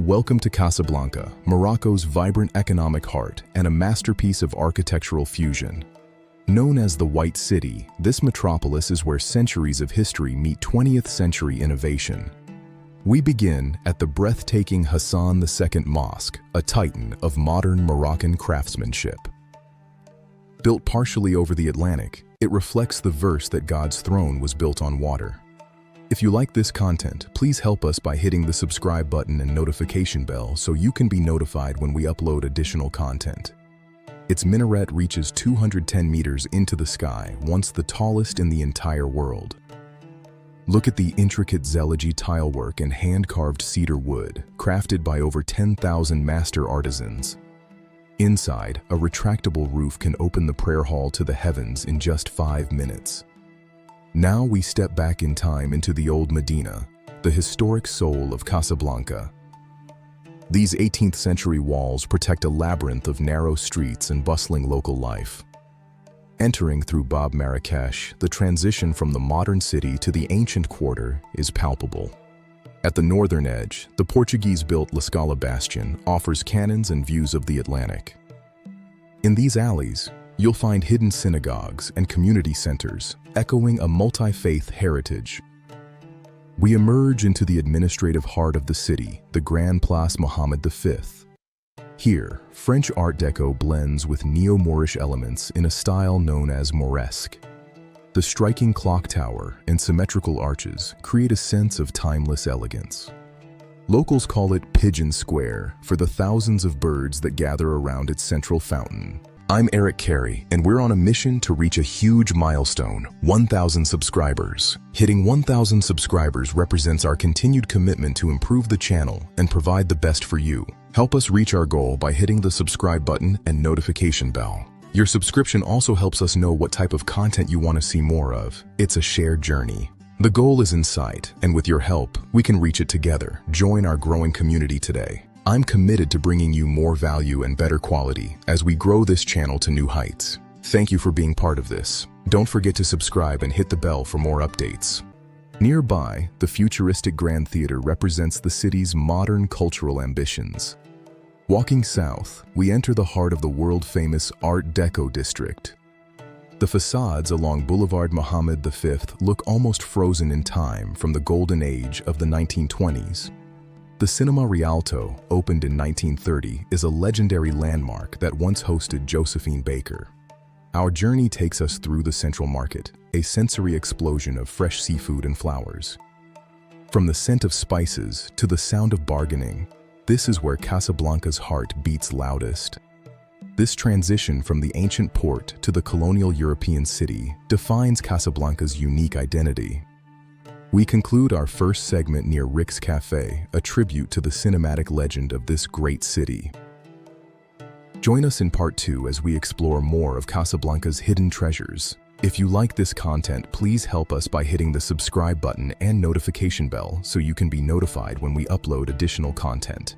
Welcome to Casablanca, Morocco's vibrant economic heart and a masterpiece of architectural fusion. Known as the White City, this metropolis is where centuries of history meet 20th century innovation. We begin at the breathtaking Hassan II Mosque, a titan of modern Moroccan craftsmanship. Built partially over the Atlantic, it reflects the verse that God's throne was built on water. If you like this content, please help us by hitting the subscribe button and notification bell so you can be notified when we upload additional content. Its minaret reaches 210 meters into the sky, once the tallest in the entire world. Look at the intricate zellige tilework and hand-carved cedar wood, crafted by over 10,000 master artisans. Inside, a retractable roof can open the prayer hall to the heavens in just 5 minutes. Now we step back in time into the old Medina, the historic soul of Casablanca. These 18th century walls protect a labyrinth of narrow streets and bustling local life. Entering through Bab Marrakesh, the transition from the modern city to the ancient quarter is palpable. At the northern edge, the Portuguese-built La Scala Bastion offers cannons and views of the Atlantic. In these alleys, you'll find hidden synagogues and community centers, echoing a multi-faith heritage. We emerge into the administrative heart of the city, the Grand Place Mohammed V. Here, French Art Deco blends with neo-Moorish elements in a style known as Mauresque. The striking clock tower and symmetrical arches create a sense of timeless elegance. Locals call it Pigeon Square for the thousands of birds that gather around its central fountain. I'm Eric Carey, and we're on a mission to reach a huge milestone, 1,000 subscribers. Hitting 1,000 subscribers represents our continued commitment to improve the channel and provide the best for you. Help us reach our goal by hitting the subscribe button and notification bell. Your subscription also helps us know what type of content you want to see more of. It's a shared journey. The goal is in sight, and with your help, we can reach it together. Join our growing community today. I'm committed to bringing you more value and better quality as we grow this channel to new heights. Thank you for being part of this. Don't forget to subscribe and hit the bell for more updates. Nearby, the futuristic Grand Theater represents the city's modern cultural ambitions. Walking south, we enter the heart of the world-famous Art Deco district. The facades along Boulevard Mohammed V look almost frozen in time from the golden age of the 1920s. The Cinema Rialto, opened in 1930, is a legendary landmark that once hosted Josephine Baker. Our journey takes us through the Central Market, a sensory explosion of fresh seafood and flowers. From the scent of spices to the sound of bargaining, this is where Casablanca's heart beats loudest. This transition from the ancient port to the colonial European city defines Casablanca's unique identity. We conclude our first segment near Rick's Cafe, a tribute to the cinematic legend of this great city. Join us in part 2 as we explore more of Casablanca's hidden treasures. If you like this content, please help us by hitting the subscribe button and notification bell so you can be notified when we upload additional content.